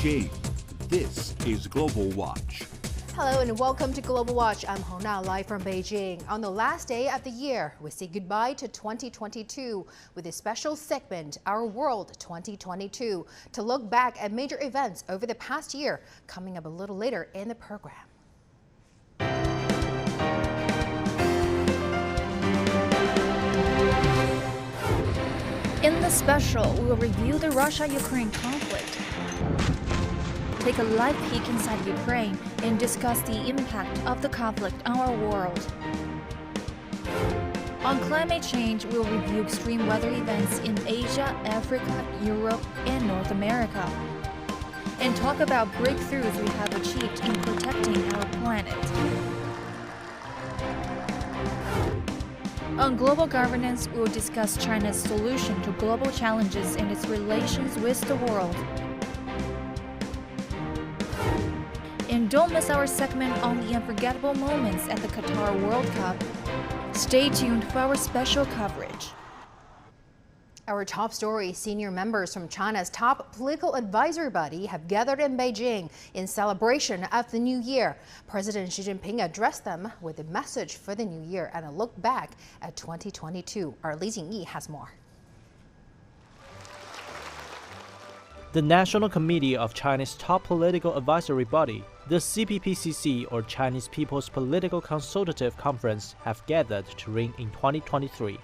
Beijing, this is Global Watch. Hello and welcome to Global Watch. I'm Hona, live from Beijing. On the last day of the year, we say goodbye to 2022 with a special segment, Our World 2022, to look back at major events over the past year, coming up a little later in the program. In the special, we will review the Russia-Ukraine conflict, take a live peek inside Ukraine, and discuss the impact of the conflict on our world. On climate change, we'll review extreme weather events in Asia, Africa, Europe, and North America, and talk about breakthroughs we have achieved in protecting our planet. On global governance, we will discuss China's solution to global challenges and its relations with the world. And don't miss our segment on the unforgettable moments at the Qatar World Cup. Stay tuned for our special coverage. Our top story, senior members from China's top political advisory body have gathered in Beijing in celebration of the new year. President Xi Jinping addressed them with a message for the new year and a look back at 2022. Our Li Jingyi has more. The National Committee of China's top political advisory body, the CPPCC, or Chinese People's Political Consultative Conference, have gathered to ring in 2023.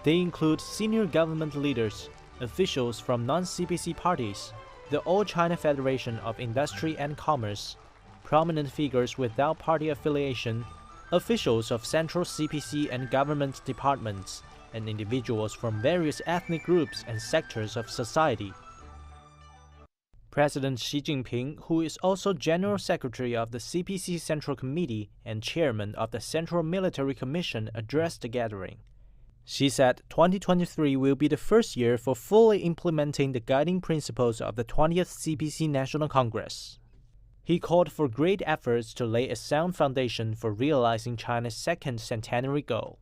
They include senior government leaders, officials from non-CPC parties, the All China Federation of Industry and Commerce, prominent figures without party affiliation, officials of central CPC and government departments, and individuals from various ethnic groups and sectors of society. President Xi Jinping, who is also General Secretary of the CPC Central Committee and Chairman of the Central Military Commission, addressed the gathering. She said 2023 will be the first year for fully implementing the guiding principles of the 20th CPC National Congress. He called for great efforts to lay a sound foundation for realizing China's second centenary goal.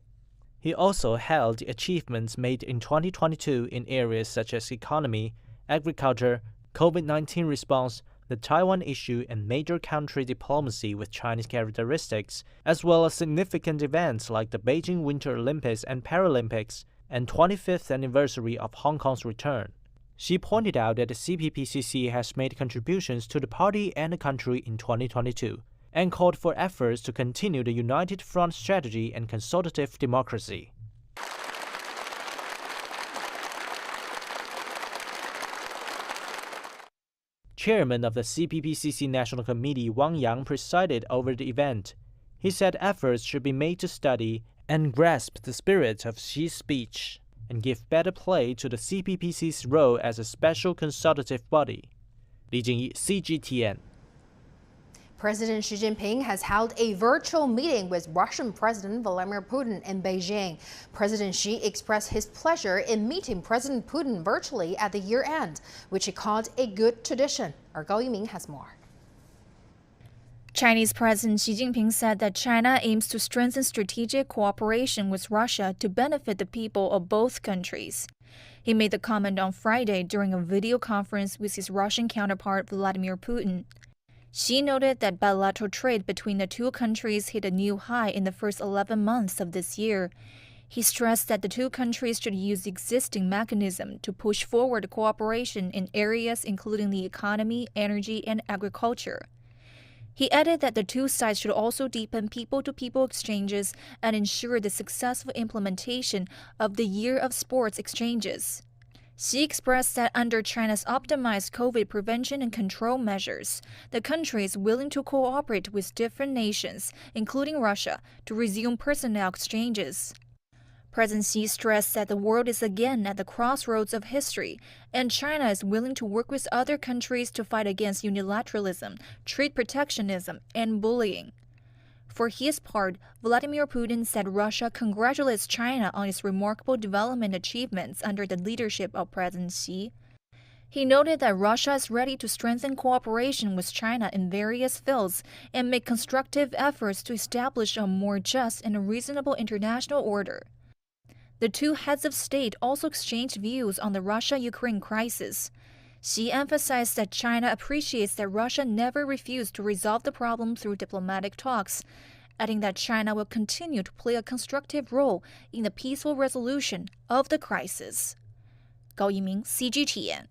He also hailed the achievements made in 2022 in areas such as economy, agriculture, COVID-19 response, the Taiwan issue, and major country diplomacy with Chinese characteristics, as well as significant events like the Beijing Winter Olympics and Paralympics and 25th anniversary of Hong Kong's return. She pointed out that the CPPCC has made contributions to the party and the country in 2022, and called for efforts to continue the united front strategy and consultative democracy. Chairman of the CPPCC National Committee Wang Yang presided over the event. He said efforts should be made to study and grasp the spirit of Xi's speech and give better play to the CPPC's role as a special consultative body. Li Jingyi, CGTN. President Xi Jinping has held a virtual meeting with Russian President Vladimir Putin in Beijing. President Xi expressed his pleasure in meeting President Putin virtually at the year-end, which he called a good tradition. Our Gao Yiming has more. Chinese President Xi Jinping said that China aims to strengthen strategic cooperation with Russia to benefit the people of both countries. He made the comment on Friday during a video conference with his Russian counterpart Vladimir Putin. Xi noted that bilateral trade between the two countries hit a new high in the first 11 months of this year. He stressed that the two countries should use the existing mechanism to push forward cooperation in areas including the economy, energy, and agriculture. He added that the two sides should also deepen people-to-people exchanges and ensure the successful implementation of the Year of Sports exchanges. Xi expressed that under China's optimized COVID prevention and control measures, the country is willing to cooperate with different nations, including Russia, to resume personnel exchanges. President Xi stressed that the world is again at the crossroads of history, and China is willing to work with other countries to fight against unilateralism, trade protectionism, and bullying. For his part, Vladimir Putin said Russia congratulates China on its remarkable development achievements under the leadership of President Xi. He noted that Russia is ready to strengthen cooperation with China in various fields and make constructive efforts to establish a more just and a reasonable international order. The two heads of state also exchanged views on the Russia-Ukraine crisis. Xi emphasized that China appreciates that Russia never refused to resolve the problem through diplomatic talks, adding that China will continue to play a constructive role in the peaceful resolution of the crisis. Gao Yiming, CGTN.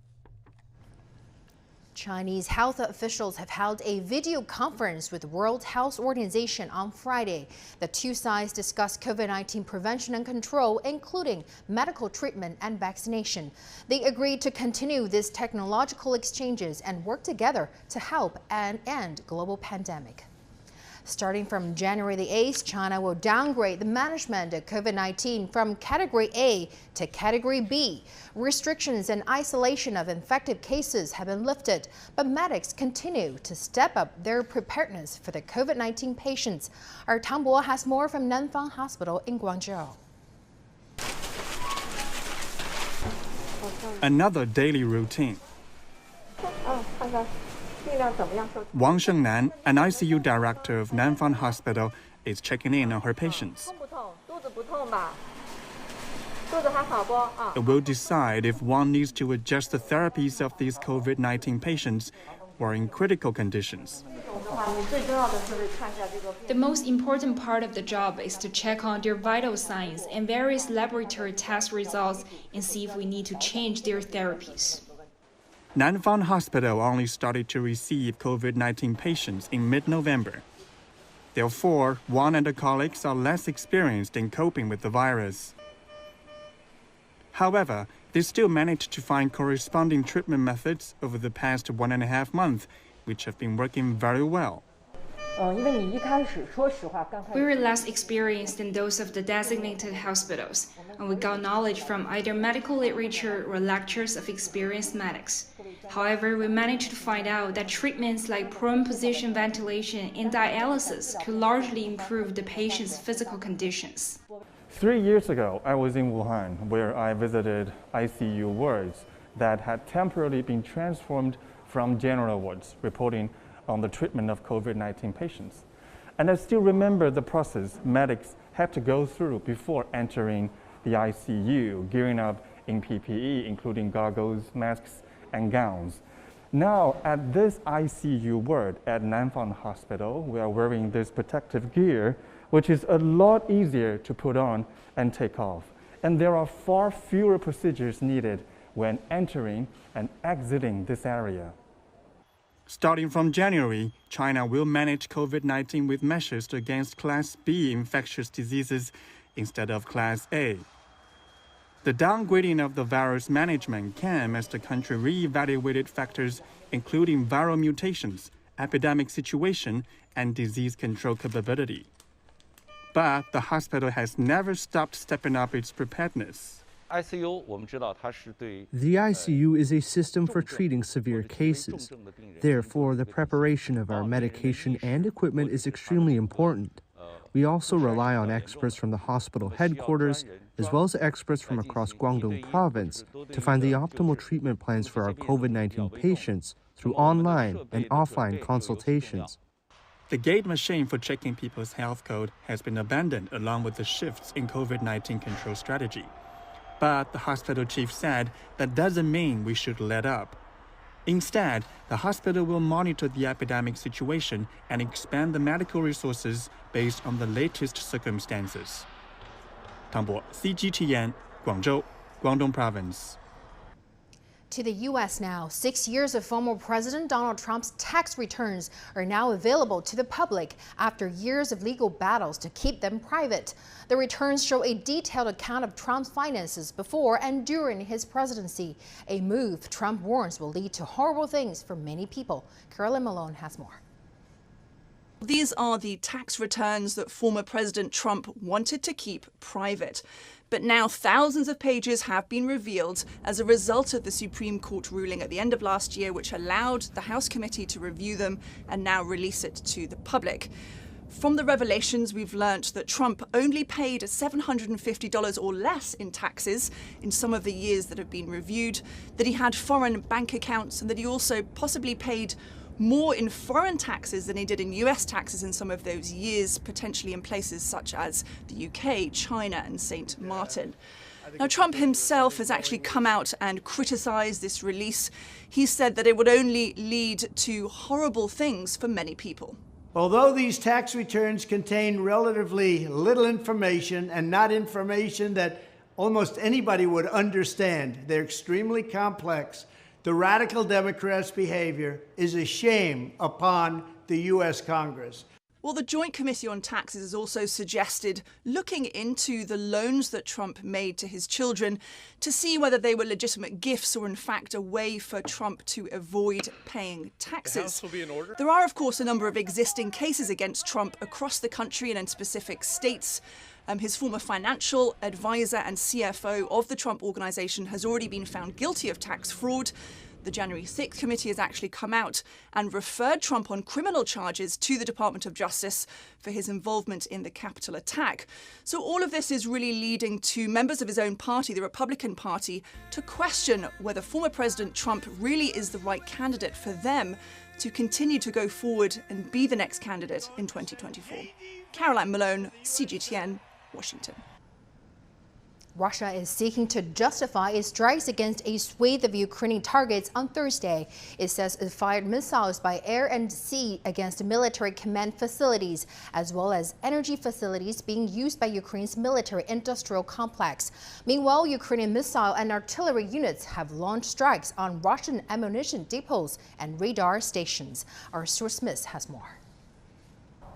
Chinese health officials have held a video conference with the World Health Organization on Friday. The two sides discussed COVID-19 prevention and control, including medical treatment and vaccination. They agreed to continue these technological exchanges and work together to help and end global pandemic. Starting from January the 8th, China will downgrade the management of COVID-19 from Category A to Category B. Restrictions and isolation of infected cases have been lifted, but medics continue to step up their preparedness for the COVID-19 patients. Our Tang Bo has more from Nanfang Hospital in Guangzhou. Another daily routine. Wang Shengnan, an ICU director of Nanfang Hospital, is checking in on her patients. Will decide if one needs to adjust the therapies of these COVID-19 patients who are in critical conditions. The most important part of the job is to check on their vital signs and various laboratory test results and see if we need to change their therapies. Nanfang Hospital only started to receive COVID-19 patients in mid-November. Therefore, Wang and her colleagues are less experienced in coping with the virus. However, they still managed to find corresponding treatment methods over the past 1.5 months, which have been working very well. We were less experienced than those of the designated hospitals, and we got knowledge from either medical literature or lectures of experienced medics. However, we managed to find out that treatments like prone position ventilation and dialysis could largely improve the patient's physical conditions. 3 years ago, I was in Wuhan, where I visited ICU wards that had temporarily been transformed from general wards, reporting on the treatment of COVID-19 patients. And I still remember the process medics had to go through before entering the ICU, gearing up in PPE, including goggles, masks, and gowns. Now, at this ICU ward at Nanfang Hospital, we are wearing this protective gear, which is a lot easier to put on and take off. And there are far fewer procedures needed when entering and exiting this area. Starting from January, China will manage COVID-19 with measures against Class B infectious diseases instead of Class A. The downgrading of the virus management came as the country re-evaluated factors including viral mutations, epidemic situation, and disease control capability. But the hospital has never stopped stepping up its preparedness. The ICU is a system for treating severe cases. Therefore, the preparation of our medication and equipment is extremely important. We also rely on experts from the hospital headquarters, as well as experts from across Guangdong province, to find the optimal treatment plans for our COVID-19 patients through online and offline consultations. The gate machine for checking people's health code has been abandoned along with the shifts in COVID-19 control strategy. But the hospital chief said that doesn't mean we should let up. Instead, the hospital will monitor the epidemic situation and expand the medical resources based on the latest circumstances. Tang Bo, CGTN, Guangzhou, Guangdong Province. To the U.S. now, 6 years of former President Donald Trump's tax returns are now available to the public after years of legal battles to keep them private. The returns show a detailed account of Trump's finances before and during his presidency, a move Trump warns will lead to horrible things for many people. Carolyn Malone has more. These are the tax returns that former President Trump wanted to keep private. But now thousands of pages have been revealed as a result of the Supreme Court ruling at the end of last year, which allowed the House committee to review them and now release it to the public. From the revelations, we've learnt that Trump only paid $750 or less in taxes in some of the years that have been reviewed, that he had foreign bank accounts, and that he also possibly paid more in foreign taxes than he did in US taxes in some of those years, potentially in places such as the UK, China, and St. Martin. Now, Trump himself has actually come out and criticized this release. He said that it would only lead to horrible things for many people. Although these tax returns contain relatively little information and not information that almost anybody would understand, they're extremely complex. The radical Democrats' behavior is a shame upon the U.S. Congress. Well, the Joint Committee on Taxes has also suggested looking into the loans that Trump made to his children to see whether they were legitimate gifts or, in fact, a way for Trump to avoid paying taxes. The House will be in order. There are, of course, a number of existing cases against Trump across the country and in specific states. His former financial advisor and CFO of the Trump Organization has already been found guilty of tax fraud. The January 6th committee has actually come out and referred Trump on criminal charges to the Department of Justice for his involvement in the Capitol attack. So all of this is really leading to members of his own party, the Republican Party, to question whether former President Trump really is the right candidate for them to continue to go forward and be the next candidate in 2024. Caroline Malone, CGTN, Washington. Russia is seeking to justify its strikes against a swathe of Ukrainian targets on Thursday. It says it fired missiles by air and sea against military command facilities, as well as energy facilities being used by Ukraine's military-industrial complex. Meanwhile, Ukrainian missile and artillery units have launched strikes on Russian ammunition depots and radar stations. Our Stuart Smith has more.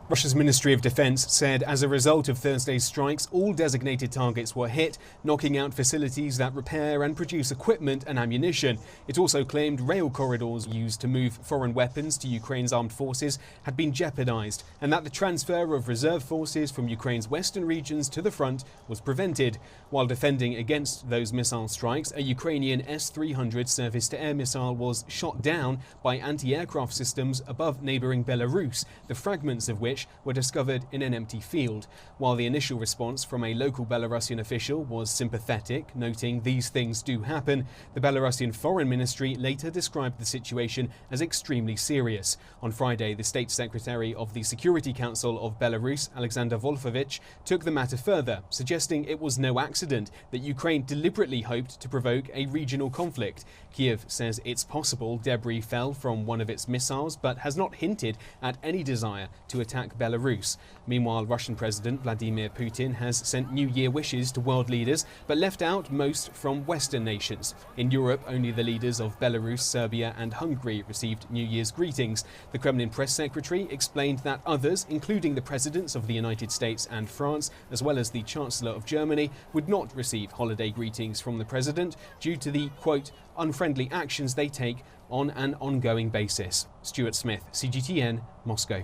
Russia's Ministry of Defense said as a result of Thursday's strikes, all designated targets were hit, knocking out facilities that repair and produce equipment and ammunition. It also claimed rail corridors used to move foreign weapons to Ukraine's armed forces had been jeopardized, and that the transfer of reserve forces from Ukraine's western regions to the front was prevented. While defending against those missile strikes, a Ukrainian S-300 surface-to-air missile was shot down by anti-aircraft systems above neighboring Belarus, the fragments of which were discovered in an empty field. While the initial response from a local Belarusian official was sympathetic, noting these things do happen, the Belarusian Foreign Ministry later described the situation as extremely serious. On Friday, the State Secretary of the Security Council of Belarus, Alexander Wolfowicz, took the matter further, suggesting it was no accident that Ukraine deliberately hoped to provoke a regional conflict. Kiev says it's possible debris fell from one of its missiles, but has not hinted at any desire to attack Belarus. Meanwhile, Russian President Vladimir Putin has sent New Year wishes to world leaders, but left out most from Western nations. In Europe, only the leaders of Belarus, Serbia and Hungary received New Year's greetings. The Kremlin press secretary explained that others, including the presidents of the United States and France, as well as the Chancellor of Germany, would not receive holiday greetings from the president due to the, quote, unfriendly actions they take on an ongoing basis. Stuart Smith, CGTN, Moscow.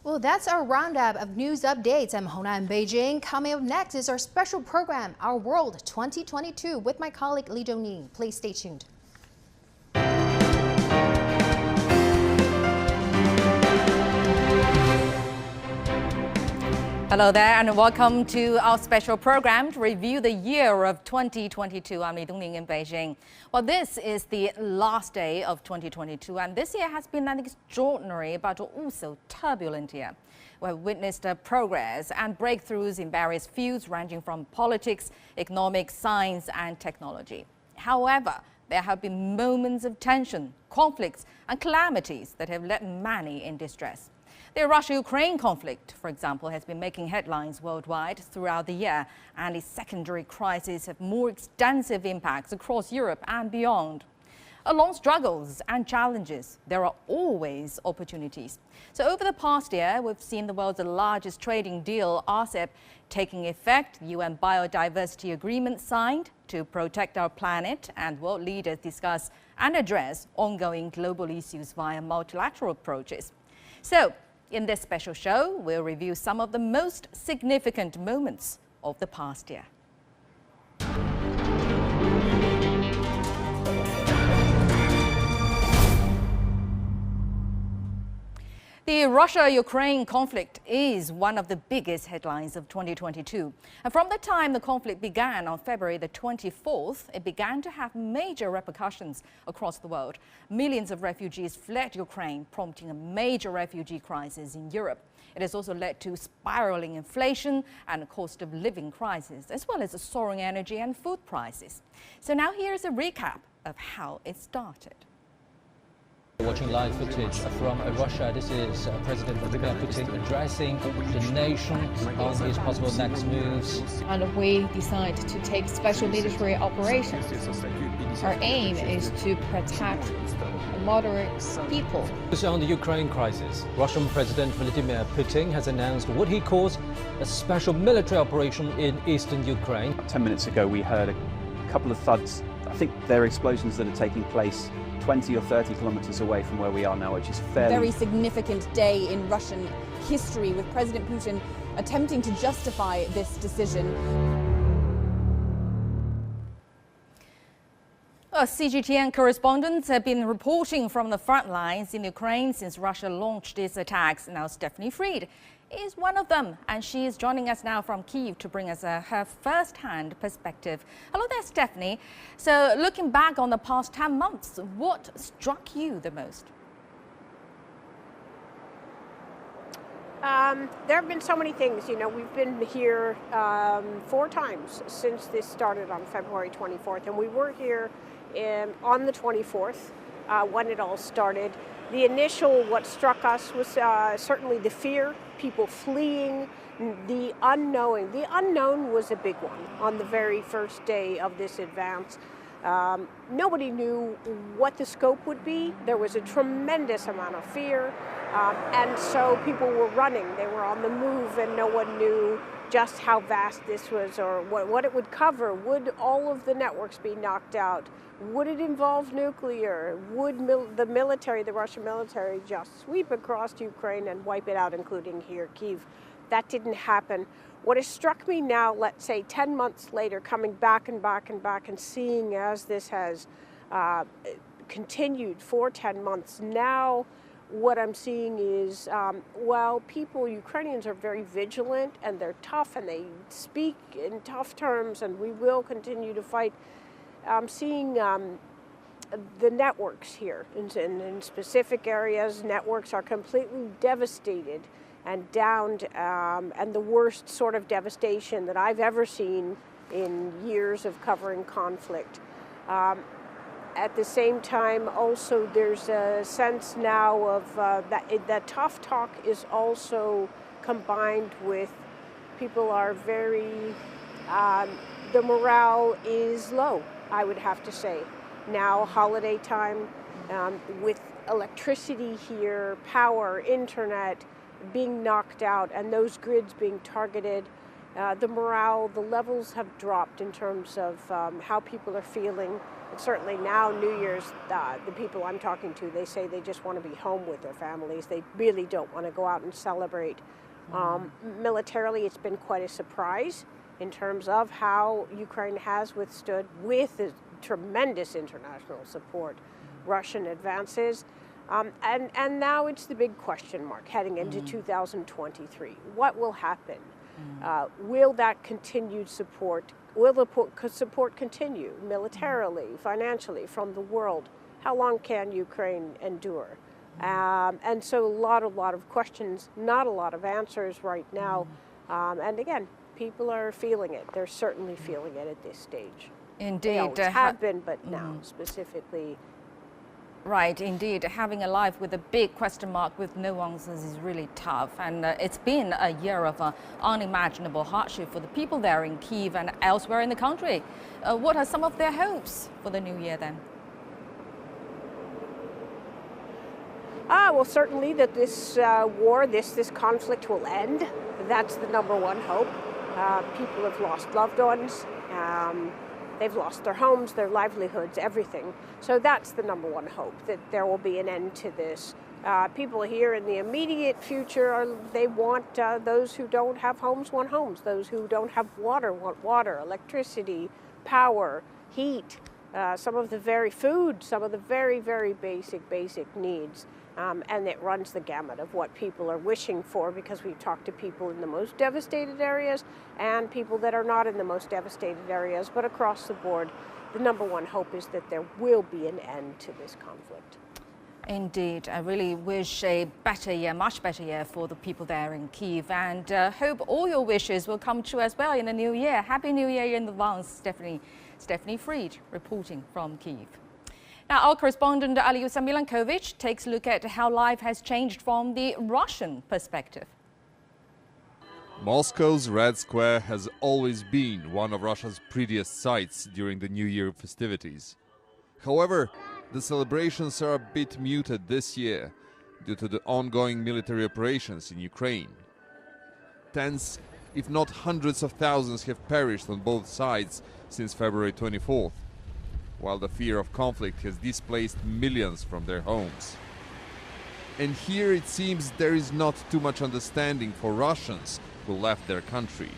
Well, that's our roundup of news updates. I'm Hona in Beijing. Coming up next is our special program, Our World 2022, with my colleague Li Zhongning. Please stay tuned. Hello there and welcome to our special program to review the year of 2022. I'm Li Dongning in Beijing. Well, this is the last day of 2022 and this year has been an extraordinary but also turbulent year. We have witnessed progress and breakthroughs in various fields ranging from politics, economics, science and technology. However, there have been moments of tension, conflicts and calamities that have left many in distress. The Russia-Ukraine conflict, for example, has been making headlines worldwide throughout the year, and its secondary crises have more extensive impacts across Europe and beyond. Along struggles and challenges, there are always opportunities. So over the past year, we've seen the world's largest trading deal, RCEP, taking effect, UN Biodiversity Agreement signed to protect our planet, and world leaders discuss and address ongoing global issues via multilateral approaches. So, in this special show, we'll review some of the most significant moments of the past year. The Russia-Ukraine conflict is one of the biggest headlines of 2022. And from the time the conflict began on February the 24th, it began to have major repercussions across the world. Millions of refugees fled Ukraine, prompting a major refugee crisis in Europe. It has also led to spiraling inflation and cost of living crisis, as well as soaring energy and food prices. So now here's a recap of how it started. Watching live footage from Russia, this is President Vladimir Putin addressing the nation on his possible next moves. And we decide to take special military operations. Our aim is to protect moderate people. On the Ukraine crisis, Russian President Vladimir Putin has announced what he calls a special military operation in eastern Ukraine. 10 minutes ago we heard a couple of thuds. I think they're explosions that are taking place 20 or 30 kilometers away from where we are now, which is fairly... Very significant day in Russian history, with President Putin attempting to justify this decision. CGTN correspondents have been reporting from the front lines in Ukraine since Russia launched its attacks. Now Stephanie Fried is one of them, and she is joining us now from Kyiv to bring us her first-hand perspective. Hello there, Stephanie. So looking back on the past 10 months, what struck you the most? There have been so many things. You know, we've been here 4 times since this started on February 24th, and we were here on the 24th when it all started. The initial, what struck us was certainly the fear, people fleeing, the unknowing. The unknown was a big one on the very first day of this advance. Nobody knew what the scope would be. There was a tremendous amount of fear, and so people were running. They were on the move, and no one knew just how vast this was or what it would cover. Would all of the networks be knocked out? Would it involve nuclear? Would the military, the Russian military, just sweep across Ukraine and wipe it out, including here, Kyiv? That didn't happen. What has struck me now, let's say 10 months later, coming back and back and back and seeing as this has continued for 10 months, now what I'm seeing is, well, people, Ukrainians are very vigilant and they're tough and they speak in tough terms, and we will continue to fight. I'm seeing the networks here in specific areas. Networks are completely devastated and downed, and the worst sort of devastation that I've ever seen in years of covering conflict. At the same time, also, there's a sense now of that tough talk is also combined with people are very, the morale is low, I would have to say. Now, holiday time, with electricity here, power, internet being knocked out, and those grids being targeted, the morale, the levels have dropped in terms of how people are feeling. And certainly now, New Year's, the people I'm talking to, they say they just want to be home with their families. They really don't want to go out and celebrate. Militarily, it's been quite a surprise in terms of how Ukraine has withstood, with tremendous international support, Russian advances. And now it's the big question mark heading into 2023. What will happen? Will that continued support, will the support continue militarily, financially from the world? How long can Ukraine endure? And so a lot of questions, not a lot of answers right now. And again, people are feeling it. They're certainly feeling it at this stage. Indeed. They always have been, but now specifically. Right, indeed. Having a life with a big question mark with no answers is really tough. And it's been a year of unimaginable hardship for the people there in Kyiv and elsewhere in the country. What are some of their hopes for the new year then? Well, certainly that this war, this conflict will end. That's the #1 hope. People have lost loved ones. They've lost their homes, their livelihoods, everything. So that's the #1 hope, that there will be an end to this. People here in the immediate future, they want, those who don't have homes want homes. Those who don't have water want water, electricity, power, heat, some of the very food, some of the very, very basic needs. And it runs the gamut of what people are wishing for, because we've talked to people in the most devastated areas and people that are not in the most devastated areas. But across the board, the #1 hope is that there will be an end to this conflict. Indeed, I really wish a better year, much better year for the people there in Kyiv, and hope all your wishes will come true as well in the new year. Happy New Year in advance, Stephanie Fried reporting from Kyiv. Now, our correspondent Alyosha Milankovic takes a look at how life has changed from the Russian perspective. Moscow's Red Square has always been one of Russia's prettiest sights during the New Year festivities. However, the celebrations are a bit muted this year due to the ongoing military operations in Ukraine. Tens, if not hundreds of thousands, have perished on both sides since February 24th, while the fear of conflict has displaced millions from their homes. And here it seems there is not too much understanding for Russians who left their country.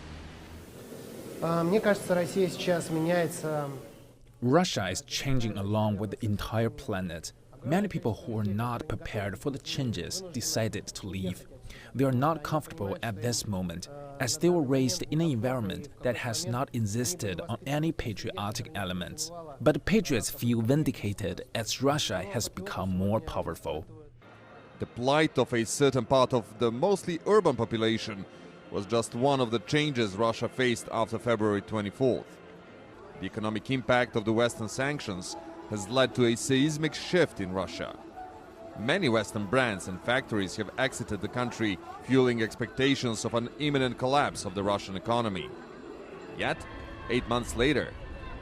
Russia is changing along with the entire planet. Many people who were not prepared for the changes decided to leave. They are not comfortable at this moment, as they were raised in an environment that has not insisted on any patriotic elements. But patriots feel vindicated as Russia has become more powerful. The plight of a certain part of the mostly urban population was just one of the changes Russia faced after February 24th. The economic impact of the Western sanctions has led to a seismic shift in Russia. Many Western brands and factories have exited the country, fueling expectations of an imminent collapse of the Russian economy. Yet, 8 months later,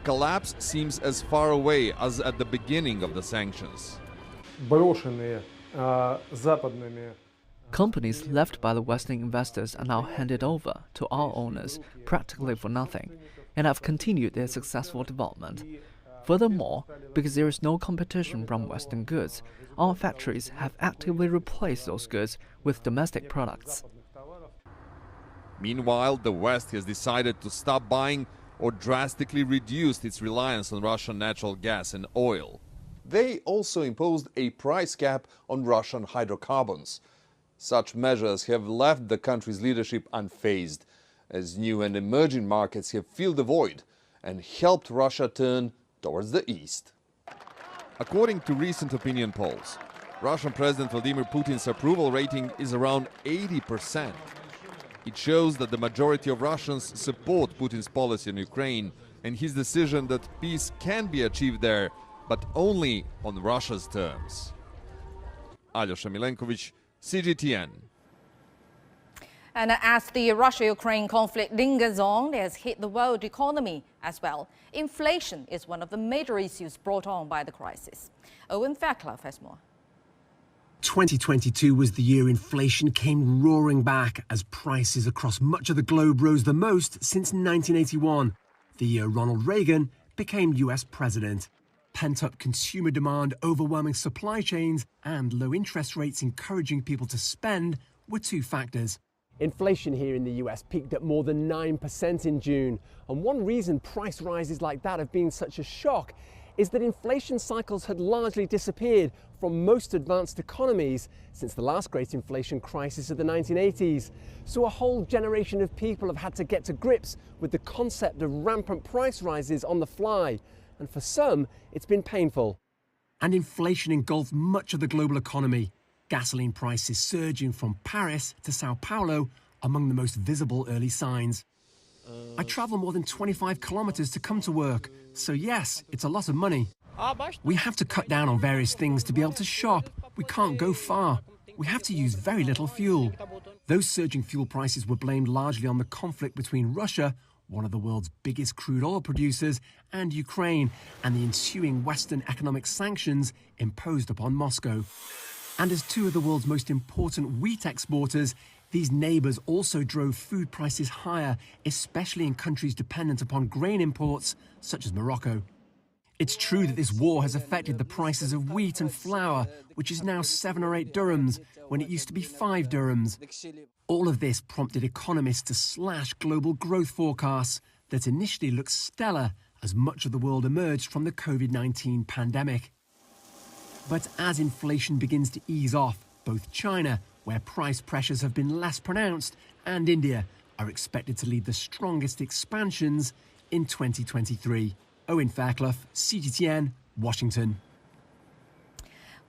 collapse seems as far away as at the beginning of the sanctions. Companies left by the Western investors are now handed over to our owners practically for nothing, and have continued their successful development. Furthermore, because there is no competition from Western goods, our factories have actively replaced those goods with domestic products. Meanwhile, the West has decided to stop buying or drastically reduced its reliance on Russian natural gas and oil. They also imposed a price cap on Russian hydrocarbons. Such measures have left the country's leadership unfazed, as new and emerging markets have filled the void and helped Russia turn towards the east. According to recent opinion polls, Russian President Vladimir Putin's approval rating is around 80%. It shows that the majority of Russians support Putin's policy in Ukraine and his decision that peace can be achieved there, but only on Russia's terms. Alyosha Milankovic, CGTN. And as the Russia-Ukraine conflict lingers on, it has hit the world economy as well. Inflation is one of the major issues brought on by the crisis. Owen Fairclough has more. 2022 was the year inflation came roaring back as prices across much of the globe rose the most since 1981, the year Ronald Reagan became US president. Pent-up consumer demand, overwhelming supply chains, and low interest rates encouraging people to spend were two factors. Inflation here in the US peaked at more than 9% in June. And one reason price rises like that have been such a shock is that inflation cycles had largely disappeared from most advanced economies since the last great inflation crisis of the 1980s. So a whole generation of people have had to get to grips with the concept of rampant price rises on the fly. And for some, it's been painful. And inflation engulfed much of the global economy. Gasoline prices surging from Paris to Sao Paulo among the most visible early signs. I travel more than 25 kilometers to come to work, so yes, it's a lot of money. We have to cut down on various things to be able to shop. We can't go far. We have to use very little fuel. Those surging fuel prices were blamed largely on the conflict between Russia, one of the world's biggest crude oil producers, and Ukraine, and the ensuing Western economic sanctions imposed upon Moscow. And as two of the world's most important wheat exporters, these neighbours also drove food prices higher, especially in countries dependent upon grain imports, such as Morocco. It's true that this war has affected the prices of wheat and flour, which is now 7 or 8 dirhams, when it used to be 5 dirhams. All of this prompted economists to slash global growth forecasts that initially looked stellar as much of the world emerged from the COVID-19 pandemic. But as inflation begins to ease off, both China, where price pressures have been less pronounced, and India are expected to lead the strongest expansions in 2023. Owen Fairclough, CGTN, Washington.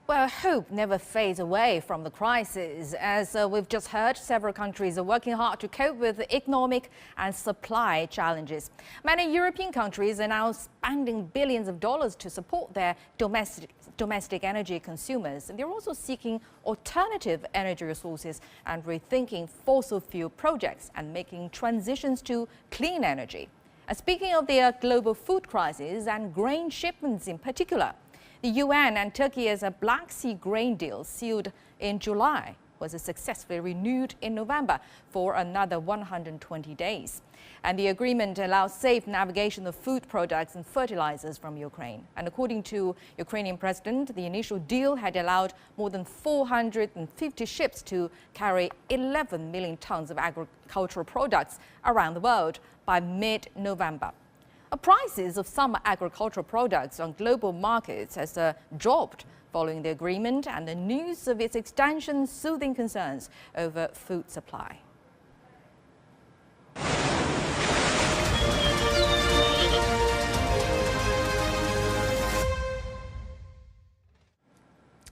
Well, hope never fades away from the crisis. As we've just heard, several countries are working hard to cope with the economic and supply challenges. Many European countries are now spending billions of dollars to support their domestic energy consumers. And they're also seeking alternative energy resources and rethinking fossil fuel projects and making transitions to clean energy. And speaking of the global food crisis and grain shipments in particular, the UN and Turkey's Black Sea grain deal sealed in July was successfully renewed in November for another 120 days. And the agreement allows safe navigation of food products and fertilizers from Ukraine. And according to Ukrainian president, the initial deal had allowed more than 450 ships to carry 11 million tons of agricultural products around the world by mid-November. Prices of some agricultural products on global markets has dropped following the agreement and the news of its extension soothing concerns over food supply.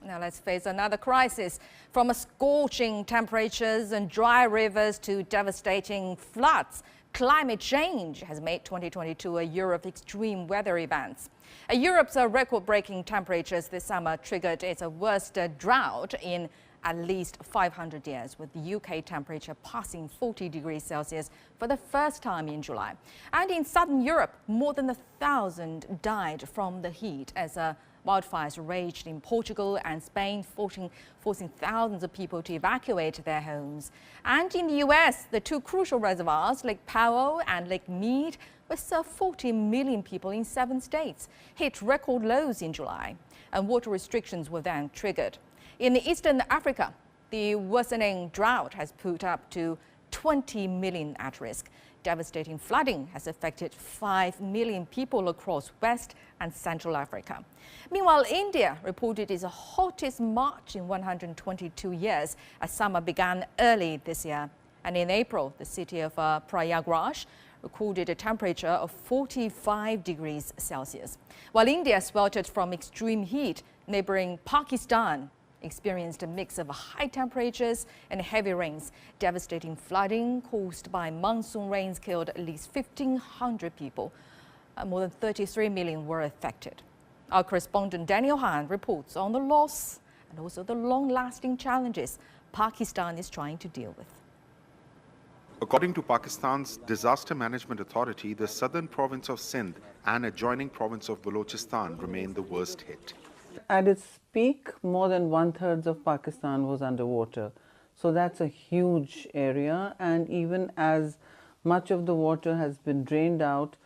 Now let's face another crisis. From scorching temperatures and dry rivers to devastating floods, climate change has made 2022 a year of extreme weather events. Europe's record-breaking temperatures this summer triggered its worst drought in at least 500 years, with the UK temperature passing 40 degrees Celsius for the first time in July. And in southern Europe, more than 1,000 died from the heat as wildfires raged in Portugal and Spain, forcing thousands of people to evacuate their homes. And in the US, the two crucial reservoirs, Lake Powell and Lake Mead, which serve 40 million people in 7 states, hit record lows in July, and water restrictions were then triggered. In eastern Africa, the worsening drought has put up to 20 million at risk. Devastating flooding has affected 5 million people across West and Central Africa. Meanwhile, India reported its hottest March in 122 years as summer began early this year. And in April, the city of Prayagraj recorded a temperature of 45 degrees Celsius. While India sweltered from extreme heat, neighboring Pakistan experienced a mix of high temperatures and heavy rains. Devastating flooding caused by monsoon rains killed at least 1,500 people. More than 33 million were affected. Our correspondent Daniel Han reports on the loss and also the long-lasting challenges Pakistan is trying to deal with. According to Pakistan's Disaster Management Authority, the southern province of Sindh and adjoining province of Balochistan remain the worst hit. At its peak, more than 1/3 of Pakistan was underwater. So that's a huge area. And even as much of the water has been drained out,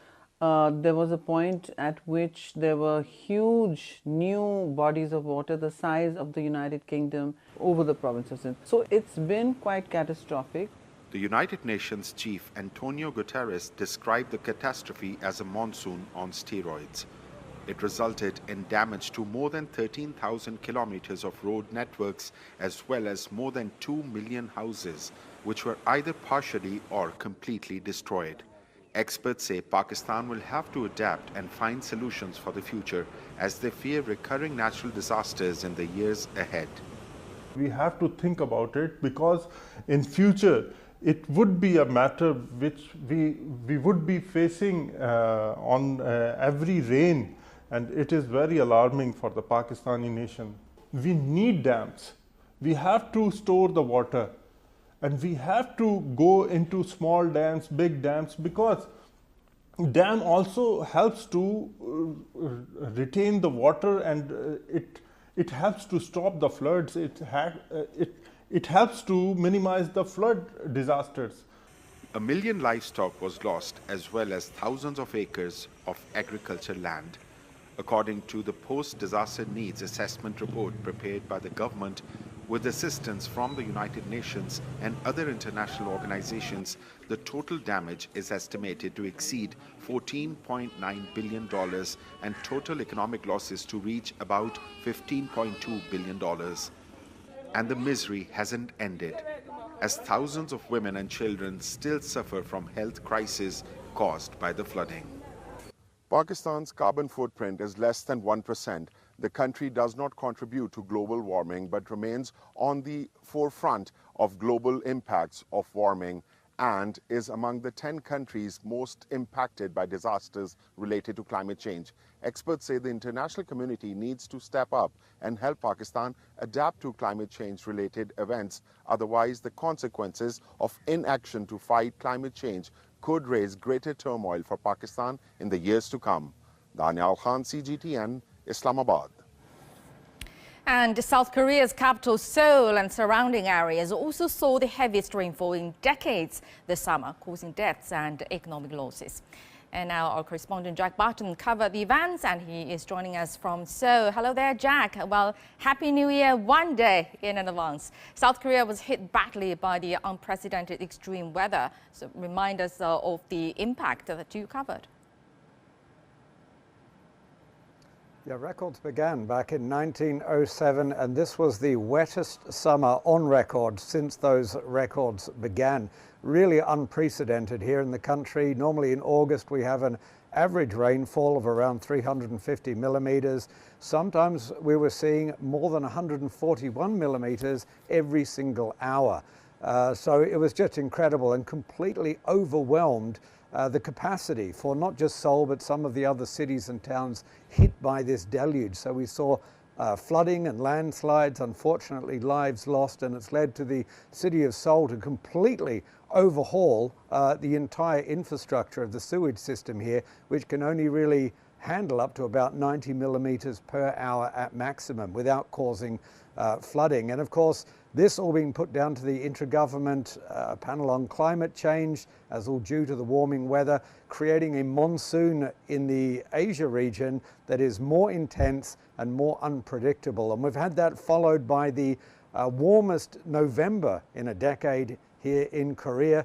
there was a point at which there were huge new bodies of water the size of the United Kingdom over the province of Sindh. So it's been quite catastrophic. The United Nations chief Antonio Guterres described the catastrophe as a monsoon on steroids. It resulted in damage to more than 13,000 kilometers of road networks, as well as more than 2 million houses, which were either partially or completely destroyed. Experts say Pakistan will have to adapt and find solutions for the future as they fear recurring natural disasters in the years ahead. We have to think about it because in future it would be a matter which we would be facing on every rain, and it is very alarming for the Pakistani nation. We need dams. We have to store the water, and we have to go into small dams, big dams, because dam also helps to retain the water, and it helps to stop the floods. It helps to minimize the flood disasters. 1 million livestock was lost, as well as thousands of acres of agriculture land. According to the Post-Disaster Needs Assessment report prepared by the government, with assistance from the United Nations and other international organizations, the total damage is estimated to exceed $14.9 billion and total economic losses to reach about $15.2 billion. And the misery hasn't ended, as thousands of women and children still suffer from health crises caused by the flooding. Pakistan's carbon footprint is less than 1%. the country does not contribute to global warming but remains on the forefront of global impacts of warming and is among the 10 countries most impacted by disasters related to climate change. Experts say the international community needs to step up and help Pakistan adapt to climate change-related events. Otherwise, the consequences of inaction to fight climate change could raise greater turmoil for Pakistan in the years to come. Daniel Khan, CGTN, Islamabad. And South Korea's capital Seoul and surrounding areas also saw the heaviest rainfall in decades this summer, causing deaths and economic losses. And now our correspondent Jack Barton covered the events, and he is joining us from Seoul. Hello there, Jack. Well, Happy New Year one day in advance. South Korea was hit badly by the unprecedented extreme weather. So remind us of the impact that you covered. Yeah, records began back in 1907, and this was the wettest summer on record since those records began. Really unprecedented here in the country. Normally in August we have an average rainfall of around 350 millimeters. Sometimes we were seeing more than 141 millimeters every single hour. So it was just incredible and completely overwhelmed the capacity for not just Seoul but some of the other cities and towns hit by this deluge. So we saw flooding and landslides, unfortunately lives lost, and it's led to the city of Seoul to completely overhaul the entire infrastructure of the sewage system here, which can only really handle up to about 90 millimeters per hour at maximum without causing flooding. And of course, this all being put down to the Intergovernment Panel on Climate Change, as all due to the warming weather, creating a monsoon in the Asia region that is more intense and more unpredictable. And we've had that followed by the warmest November in a decade here in Korea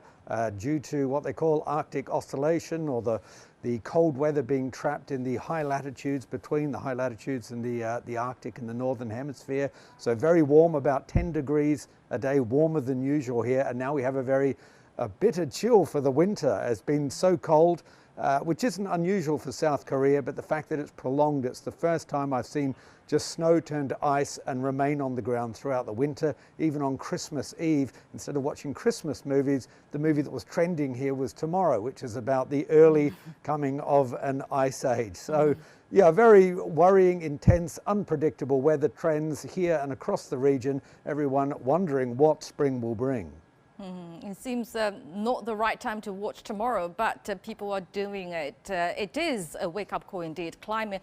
due to what they call Arctic oscillation, or the cold weather being trapped in the high latitudes, between the high latitudes and the Arctic in the northern hemisphere. So very warm, about 10 degrees a day warmer than usual here. And now we have a bitter chill for the winter. It's been so cold, which isn't unusual for South Korea, but the fact that it's prolonged, it's the first time I've seen just snow turn to ice and remain on the ground throughout the winter. Even on Christmas Eve, instead of watching Christmas movies, the movie that was trending here was Tomorrow, which is about the early coming of an ice age. So yeah, very worrying, intense, unpredictable weather trends here and across the region. Everyone wondering what spring will bring. It seems not the right time to watch Tomorrow, but people are doing it. It is a wake-up call indeed. Climate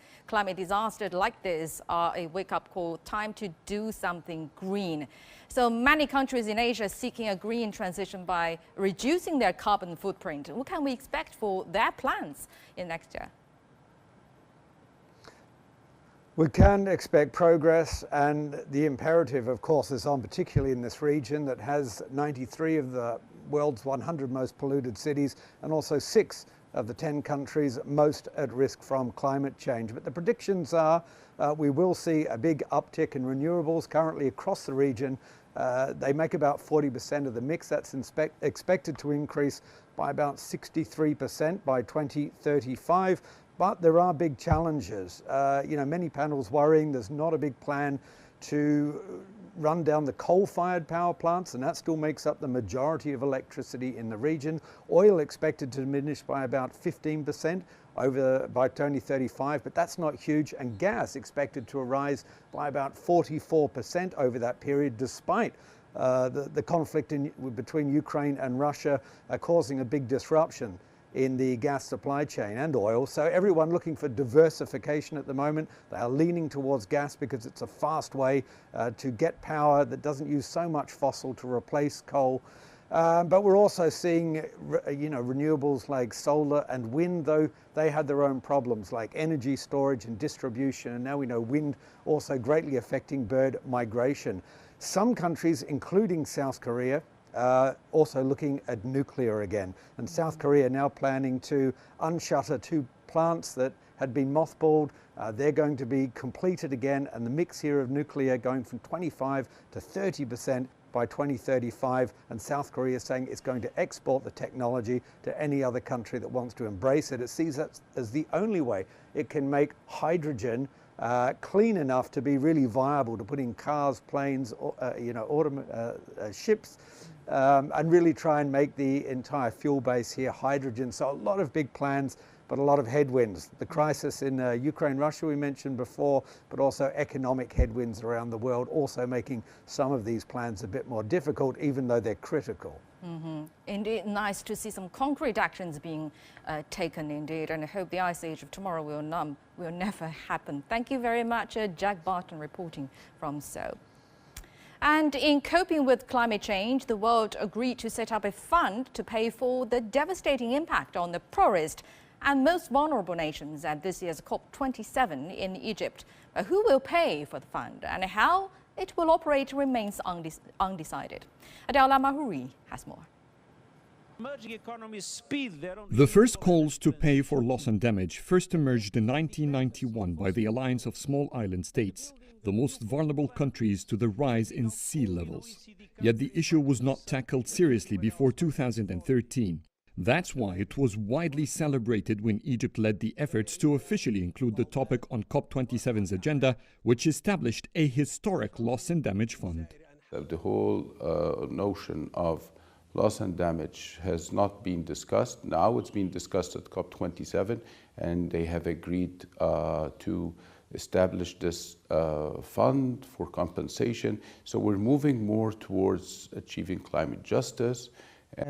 disasters like this are a wake-up call, time to do something green. So many countries in Asia seeking a green transition by reducing their carbon footprint. What can we expect for their plans in next year? We can expect progress, and the imperative, of course, is on, particularly in this region that has 93 of the world's 100 most polluted cities and also 6 of the 10 countries most at risk from climate change. But the predictions are we will see a big uptick in renewables currently across the region. They make about 40% of the mix. That's expected to increase by about 63% by 2035. But there are big challenges. Many panels worrying there's not a big plan to run down the coal-fired power plants, and that still makes up the majority of electricity in the region. Oil expected to diminish by about 15% by 2035, but that's not huge. And gas expected to rise by about 44% over that period, despite the conflict between Ukraine and Russia causing a big disruption in the gas supply chain and oil. So everyone looking for diversification at the moment. They are leaning towards gas because it's a fast way to get power that doesn't use so much fossil to replace coal. But we're also seeing renewables like solar and wind, though they had their own problems like energy storage and distribution. And now we know wind also greatly affecting bird migration. Some countries, including South Korea, also looking at nuclear again. And South Korea now planning to unshutter 2 plants that had been mothballed. They're going to be completed again, and the mix here of nuclear going from 25 to 30% by 2035. And South Korea is saying it's going to export the technology to any other country that wants to embrace it. It sees that as the only way it can make hydrogen clean enough to be really viable to put in cars, planes, ships, and really try and make the entire fuel base here hydrogen. So a lot of big plans, but a lot of headwinds. The crisis in Ukraine, Russia we mentioned before, but also economic headwinds around the world, also making some of these plans a bit more difficult, even though they're critical. Indeed, nice to see some concrete actions being taken indeed, and I hope the ice age of tomorrow will never happen. Thank you very much, Jack Barton reporting from Seoul. And in coping with climate change, the world agreed to set up a fund to pay for the devastating impact on the poorest and most vulnerable nations at this year's COP27 in Egypt. But who will pay for the fund and how it will operate remains undecided. Adel Mahuri has more. The first calls to pay for loss and damage first emerged in 1991 by the Alliance of Small Island States, the most vulnerable countries to the rise in sea levels. Yet the issue was not tackled seriously before 2013. That's why it was widely celebrated when Egypt led the efforts to officially include the topic on COP27's agenda, which established a historic loss and damage fund. The whole notion of loss and damage has not been discussed. Now it's been discussed at COP27, and they have agreed to establish this fund for compensation. So we're moving more towards achieving climate justice.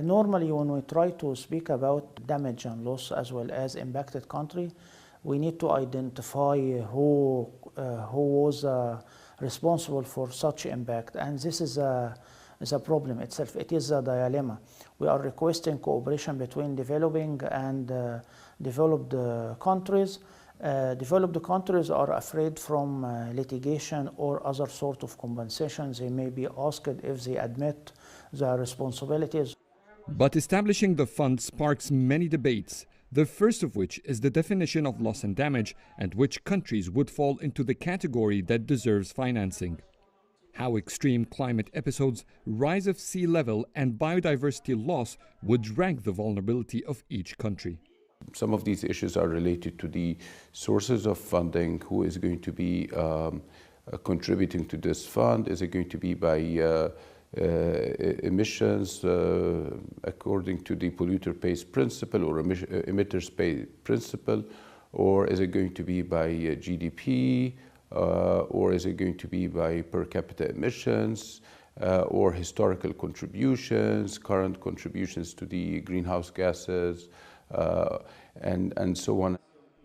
Normally, when we try to speak about damage and loss as well as impacted country, we need to identify who was responsible for such impact, and this is a problem itself. It is a dilemma. We are requesting cooperation between developing and developed countries. Developed countries are afraid from litigation or other sort of compensations. They may be asked if they admit their responsibilities. But establishing the fund sparks many debates, the first of which is the definition of loss and damage and which countries would fall into the category that deserves financing. How extreme climate episodes, rise of sea level and biodiversity loss would rank the vulnerability of each country. Some of these issues are related to the sources of funding, who is going to be contributing to this fund. Is it going to be by emissions according to the polluter pays principle or emitters pay principle, or is it going to be by GDP, or is it going to be by per capita emissions, or historical contributions, current contributions to the greenhouse gases, and so on.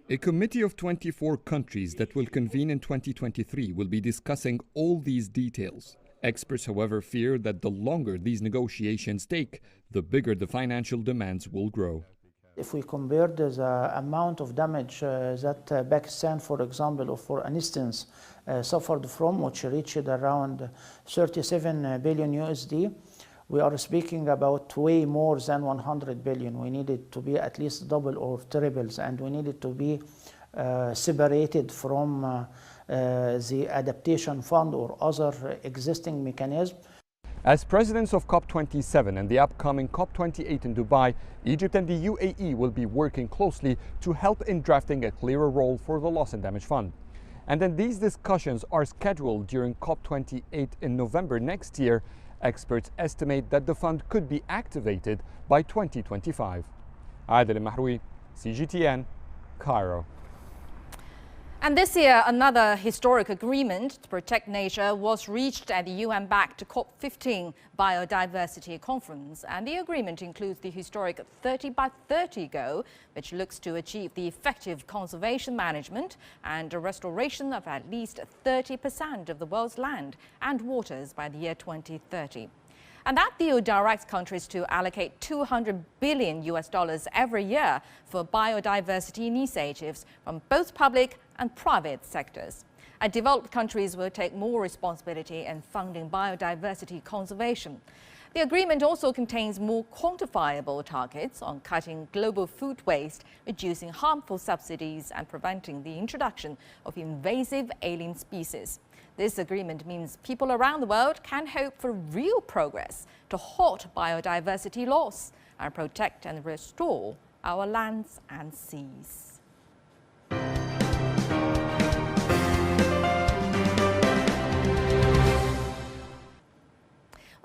A committee of 24 countries that will convene in 2023 will be discussing all these details. Experts, however, fear that the longer these negotiations take, the bigger the financial demands will grow. If we compare the amount of damage that Pakistan, for example, or for instance, suffered from, which reached around 37 billion USD, we are speaking about way more than 100 billion. We need it to be at least double or triples, and we need it to be separated from the adaptation fund or other existing mechanism. As presidents of COP27 and the upcoming COP28 in Dubai, Egypt and the UAE will be working closely to help in drafting a clearer role for the Loss and Damage Fund. And then these discussions are scheduled during COP28 in November next year. Experts estimate that the fund could be activated by 2025. Adel Mahroui, CGTN, Cairo. And this year, another historic agreement to protect nature was reached at the UN-backed COP15 Biodiversity Conference. And the agreement includes the historic 30 by 30 goal, which looks to achieve the effective conservation management and restoration of at least 30% of the world's land and waters by the year 2030. And that deal directs countries to allocate $200 billion every year for biodiversity initiatives from both public and private sectors. And developed countries will take more responsibility in funding biodiversity conservation. The agreement also contains more quantifiable targets on cutting global food waste, reducing harmful subsidies, and preventing the introduction of invasive alien species. This agreement means people around the world can hope for real progress to halt biodiversity loss and protect and restore our lands and seas.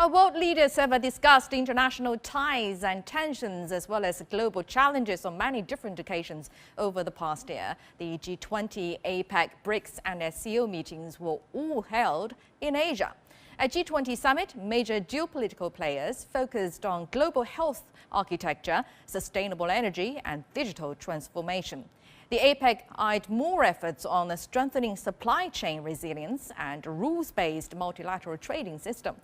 Our world leaders have discussed international ties and tensions as well as global challenges on many different occasions over the past year. The G20, APEC, BRICS and SCO meetings were all held in Asia. At G20 summit, major geopolitical players focused on global health architecture, sustainable energy and digital transformation. The APEC eyed more efforts on strengthening supply chain resilience and rules-based multilateral trading system.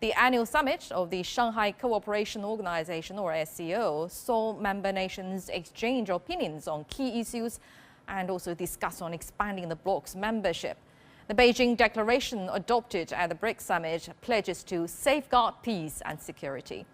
The annual summit of the Shanghai Cooperation Organization, or SCO, saw member nations exchange opinions on key issues and also discuss on expanding the bloc's membership. The Beijing Declaration adopted at the BRICS summit pledges to safeguard peace and security.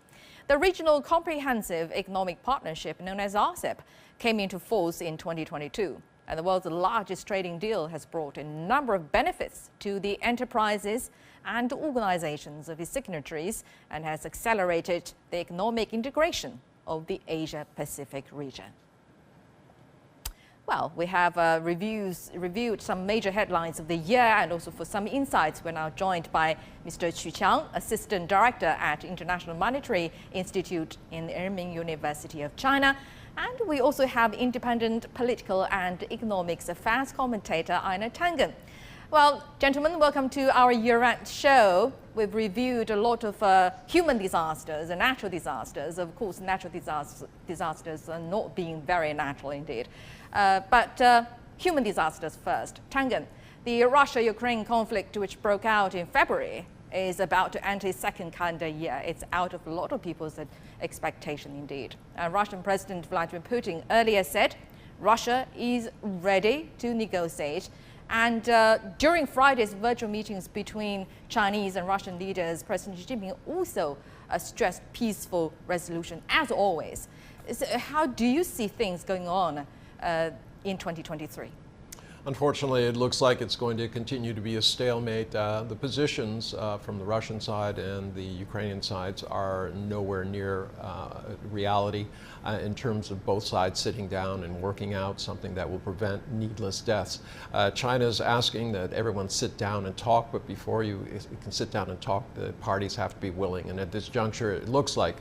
The Regional Comprehensive Economic Partnership, known as RCEP, came into force in 2022. And the world's largest trading deal has brought a number of benefits to the enterprises and organizations of its signatories and has accelerated the economic integration of the Asia-Pacific region. Well, we have reviewed some major headlines of the year, and also for some insights, we're now joined by Mr. Qu Qiang, Assistant Director at International Monetary Institute in Renmin University of China. And we also have independent political and economics affairs commentator Aina Tangen. Well, gentlemen, welcome to our year-end show. We've reviewed a lot of human disasters and natural disasters. Of course, natural disasters are not being very natural indeed. But human disasters first. Tangen, the Russia-Ukraine conflict, which broke out in February, is about to enter its second calendar year. It's out of a lot of people's expectation indeed. Russian President Vladimir Putin earlier said Russia is ready to negotiate. And during Friday's virtual meetings between Chinese and Russian leaders, President Xi Jinping also stressed peaceful resolution, as always. So how do you see things going on in 2023? Unfortunately, it looks like it's going to continue to be a stalemate. The positions from the Russian side and the Ukrainian sides are nowhere near reality in terms of both sides sitting down and working out something that will prevent needless deaths. China is asking that everyone sit down and talk, but before you can sit down and talk, the parties have to be willing. And at this juncture, it looks like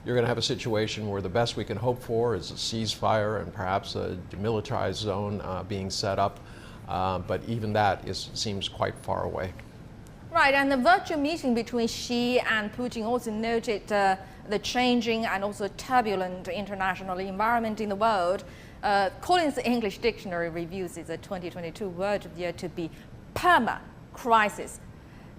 you're going to have a situation where the best we can hope for is a ceasefire and perhaps a demilitarized zone being set up. But even that seems quite far away. Right, and the virtual meeting between Xi and Putin also noted the changing and also turbulent international environment in the world. Collins English Dictionary reviews the 2022 word of the year to be perma-crisis.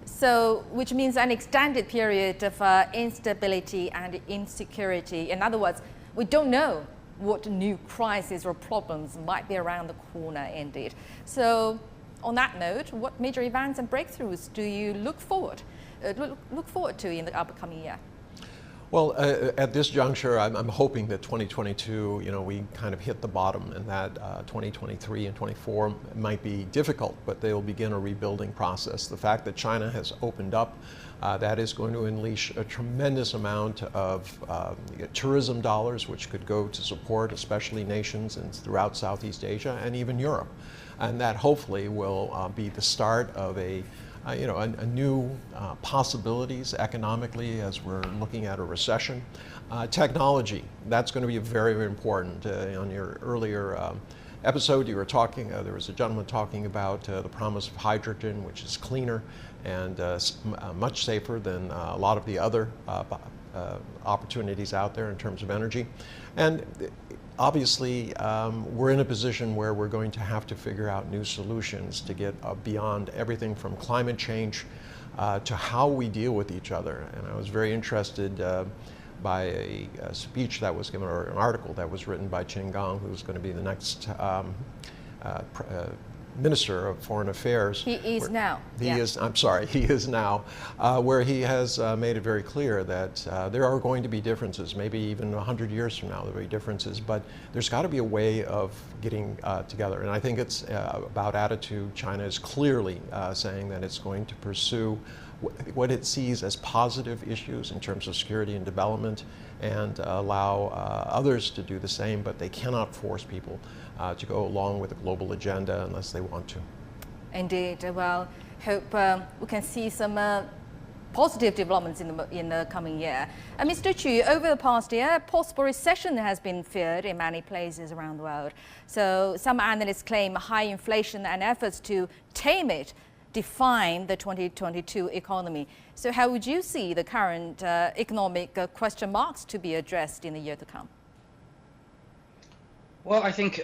So, which means an extended period of instability and insecurity. In other words, we don't know what new crises or problems might be around the corner indeed. So, on that note, what major events and breakthroughs do you look forward to in the upcoming year? Well, at this juncture, I'm hoping that 2022, we kind of hit the bottom, and that 2023 and 24 might be difficult, but they will begin a rebuilding process. The fact that China has opened up, that is going to unleash a tremendous amount of tourism dollars, which could go to support especially nations throughout Southeast Asia and even Europe. And that hopefully will be the start of a new possibilities economically as we're looking at a recession. Technology, that's going to be very, very important. On your earlier episode, you were talking, there was a gentleman talking about the promise of hydrogen, which is cleaner and much safer than a lot of the other opportunities out there in terms of energy. And obviously, we're in a position where we're going to have to figure out new solutions to get beyond everything from climate change to how we deal with each other. And I was very interested by a speech that was given, or an article that was written by Qin Gang, who's going to be the next Minister of Foreign Affairs. He is now. He is now, where he has made it very clear that there are going to be differences, maybe even 100 years from now there will be differences, but there's got to be a way of getting together. And I think it's about attitude. China is clearly saying that it's going to pursue what it sees as positive issues in terms of security and development, and allow others to do the same, but they cannot force people to go along with the global agenda unless they want to. Indeed. Well, hope we can see some positive developments in the coming year. Mr. Chu, over the past year, possible recession has been feared in many places around the world. So some analysts claim high inflation and efforts to tame it define the 2022 economy. So how would you see the current economic question marks to be addressed in the year to come? Well, I think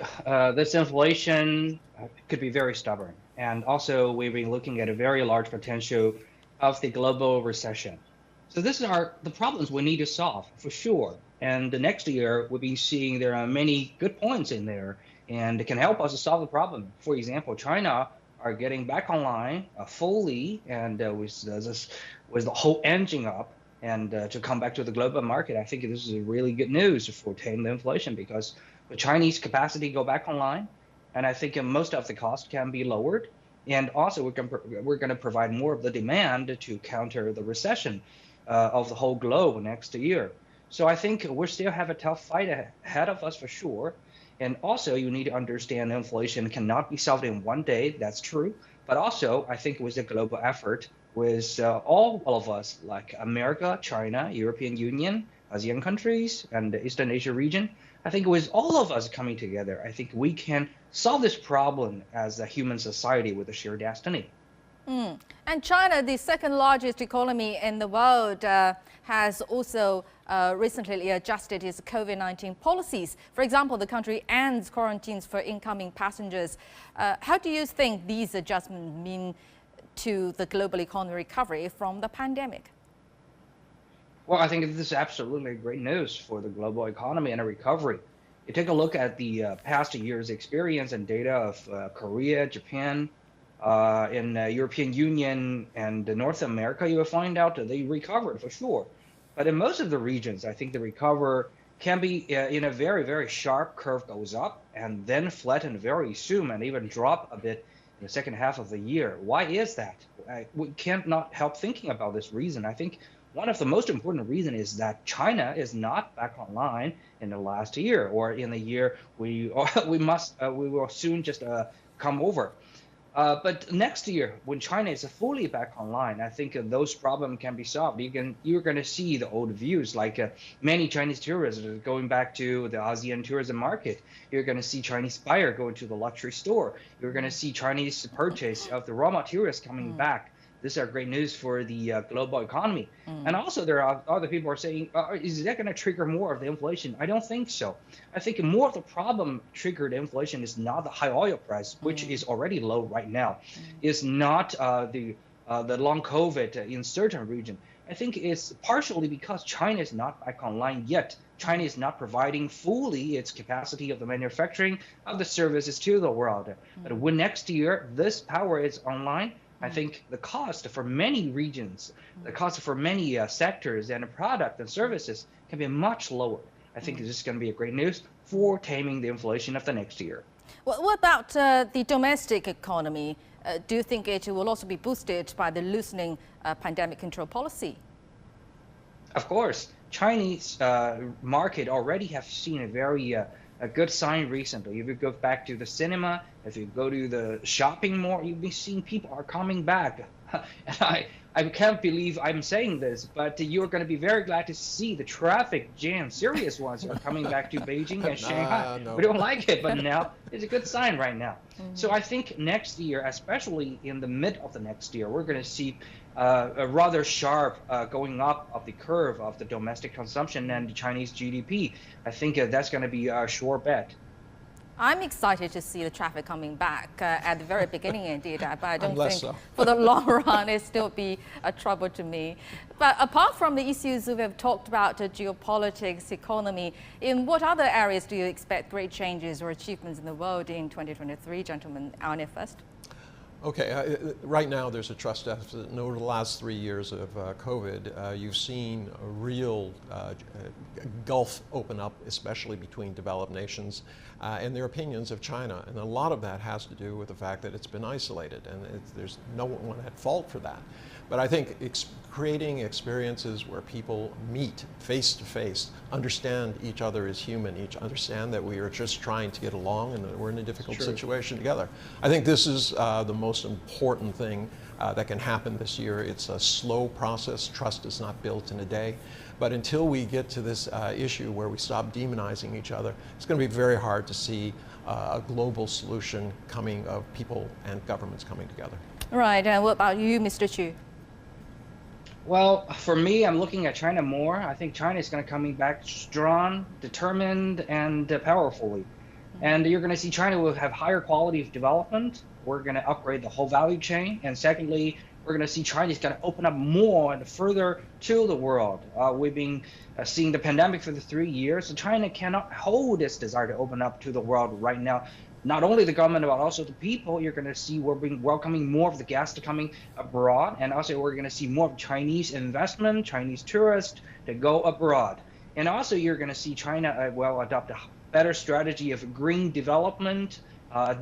this inflation could be very stubborn. And also, we've been looking at a very large potential of the global recession. So these are the problems we need to solve, for sure. And the next year, we'll be seeing there are many good points in there, and it can help us to solve the problem. For example, China are getting back online fully, and with the whole engine up, and to come back to the global market. I think this is really good news for tame the inflation, because the Chinese capacity go back online, and I think most of the cost can be lowered. And also, we're going to provide more of the demand to counter the recession of the whole globe next year. So I think we still have a tough fight ahead of us for sure. And also, you need to understand inflation cannot be solved in one day. That's true. But also, I think with a global effort, with all of us, like America, China, European Union, ASEAN countries, and the Eastern Asia region, I think with all of us coming together, I think we can solve this problem as a human society with a shared destiny. And China, the second largest economy in the world, has also recently adjusted its COVID-19 policies. For example, the country ends quarantines for incoming passengers. How do you think these adjustments mean to the global economic recovery from the pandemic? Well, I think this is absolutely great news for the global economy and a recovery. You take a look at the past year's experience and data of Korea, Japan, in European Union and North America, you will find out that they recovered for sure. But in most of the regions, I think the recovery can be in a very, very sharp curve goes up and then flatten very soon and even drop a bit in the second half of the year. Why is that? We can't not help thinking about this reason. I think one of the most important reasons is that China is not back online in the last year, or in the year we will soon just come over. But next year, when China is fully back online, I think those problems can be solved. You're going to see the old views, like many Chinese tourists going back to the ASEAN tourism market. You're going to see Chinese buyer going to the luxury store. You're going to see Chinese purchase of the raw materials coming back. These are great news for the global economy. And also, there are other people are saying, is that going to trigger more of the inflation? I don't think so. I think more of the problem triggered inflation is not the high oil price, which is already low right now. It's not the long COVID in certain region. I think it's partially because China is not back online yet. China is not providing fully its capacity of the manufacturing of the services to the world. But when next year this power is online, I think the cost for many regions, the cost for many sectors and products and services can be much lower. I think this is going to be a great news for taming the inflation of the next year. Well, what about the domestic economy? Do you think it will also be boosted by the loosening pandemic control policy? Of course, Chinese market already have seen a very a good sign recently. If you go back to the cinema, if you go to the shopping mall, you'll be seeing people are coming back. And I can't believe I'm saying this, but you're going to be very glad to see the traffic jam, serious ones, are coming back to Beijing and Shanghai. No. We don't like it, but now it's a good sign right now. So I think next year, especially in the mid of the next year, we're going to see a rather sharp going up of the curve of the domestic consumption and the Chinese GDP. I think that's going to be a sure bet. I'm excited to see the traffic coming back at the very beginning indeed, but I don't think so. For the long run it still be a trouble to me. But apart from the issues we have talked about, geopolitics, economy, in what other areas do you expect great changes or achievements in the world in 2023, gentlemen? Arne first. Okay, right now there's a trust deficit, and over the last 3 years of COVID, you've seen a real gulf open up, especially between developed nations and their opinions of China. And a lot of that has to do with the fact that it's been isolated, and there's no one at fault for that. But I think creating experiences where people meet face to face, understand each other as human, understand that we are just trying to get along and that we're in a difficult situation together. I think this is the most most important thing that can happen this year. It's a slow process. Trust is not built in a day. But until we get to this issue where we stop demonizing each other, it's going to be very hard to see a global solution coming of people and governments coming together. Right. And what about you, Mr. Chu? Well, for me, I'm looking at China more. I think China is going to coming back strong, determined, and powerfully. And you're going to see China will have higher quality of development. We're going to upgrade the whole value chain. And secondly, we're going to see China is going to open up more and further to the world. We've been seeing the pandemic for the 3 years. So China cannot hold its desire to open up to the world right now. Not only the government, but also the people. You're going to see we're welcoming more of the guests coming abroad. And also we're going to see more of Chinese investment, Chinese tourists to go abroad. And also you're going to see China adopt a better strategy of green development,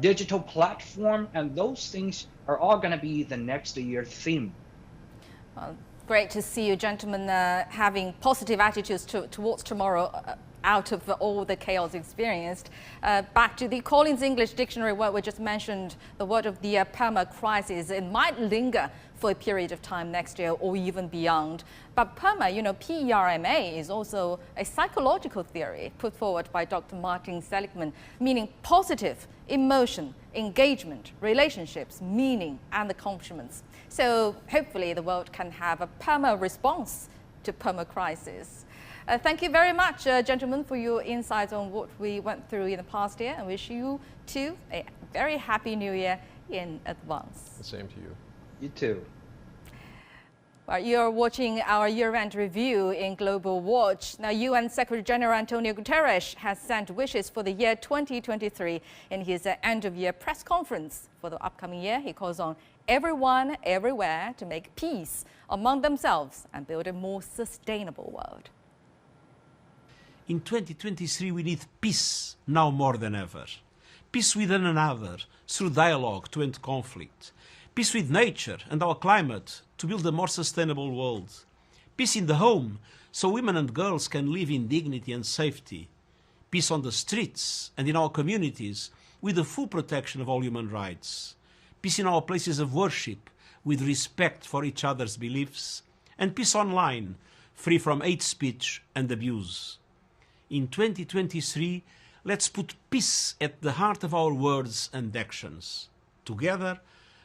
digital platform, and those things are all going to be the next year theme. Well, great to see you gentlemen having positive attitudes towards tomorrow out of all the chaos experienced. Back to the Collins English Dictionary word we just mentioned, the word of the perma-crisis. It might linger for a period of time next year or even beyond. But perma, P-E-R-M-A, is also a psychological theory put forward by Dr. Martin Seligman, meaning positive emotion, engagement, relationships, meaning, and accomplishments. So hopefully the world can have a perma response to perma-crisis. Thank you very much, gentlemen, for your insights on what we went through in the past year, and wish you too a very happy new year in advance. The same to you. You too. Well, you're watching our year-end review in Global Watch. Now, UN Secretary-General Antonio Guterres has sent wishes for the year 2023 in his end-of-year press conference. For the upcoming year, he calls on everyone, everywhere to make peace among themselves and build a more sustainable world. In 2023, we need peace now more than ever. Peace with one another through dialogue to end conflict. Peace with nature and our climate to build a more sustainable world. Peace in the home so women and girls can live in dignity and safety. Peace on the streets and in our communities with the full protection of all human rights. Peace in our places of worship with respect for each other's beliefs. And peace online, free from hate speech and abuse. In 2023, let's put peace at the heart of our words and actions. Together,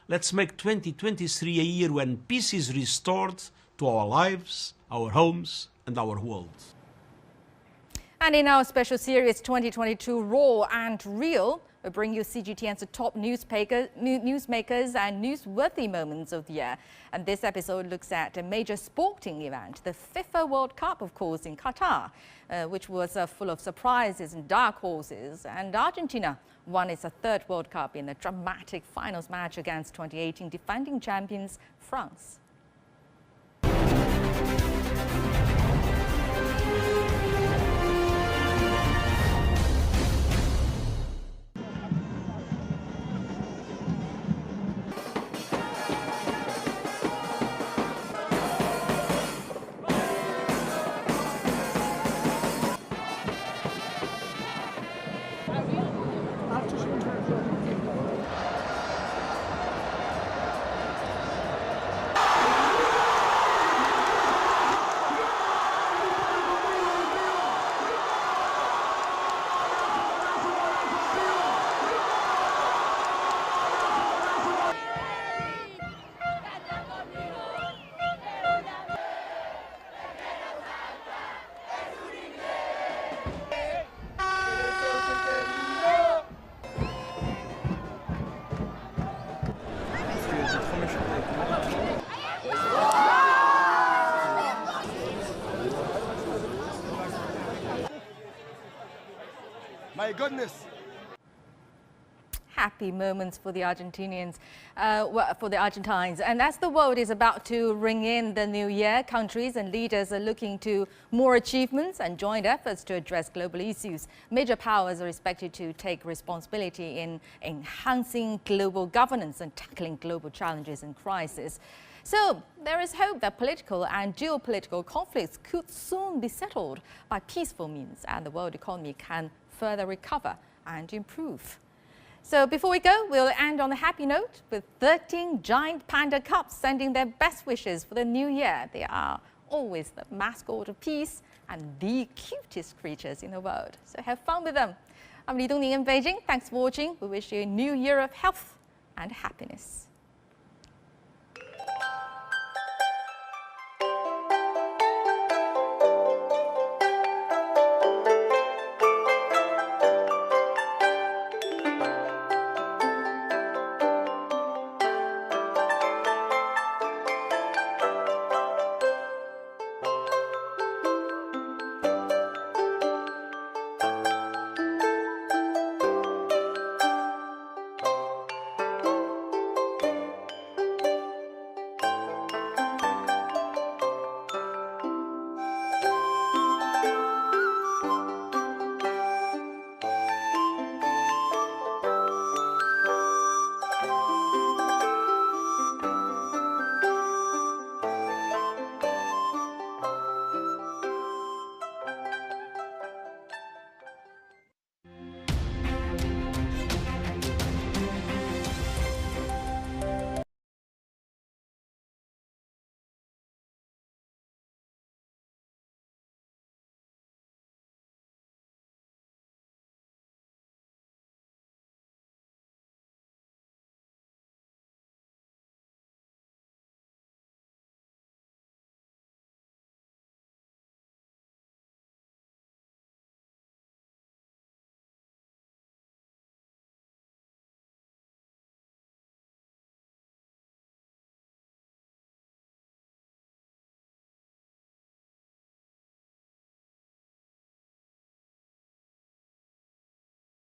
let's make 2023 a year when peace is restored to our lives, our homes, and our world. And in our special series 2022 Raw and Real, we bring you CGTN's top newsmakers and newsworthy moments of the year. And this episode looks at a major sporting event, the FIFA World Cup, of course, in Qatar, which was full of surprises and dark horses. And Argentina won its third World Cup in a dramatic finals match against 2018 defending champions France. My goodness. Happy moments for the Argentinians, for the Argentines. And as the world is about to ring in the new year, countries and leaders are looking to more achievements and joint efforts to address global issues. Major powers are expected to take responsibility in enhancing global governance and tackling global challenges and crises. So there is hope that political and geopolitical conflicts could soon be settled by peaceful means, and the world economy can further recover and improve. So before we go, we'll end on a happy note with 13 giant panda cubs sending their best wishes for the new year. They are always the mascot of peace and the cutest creatures in the world. So have fun with them. I'm Li Dongning in Beijing. Thanks for watching. We wish you a new year of health and happiness.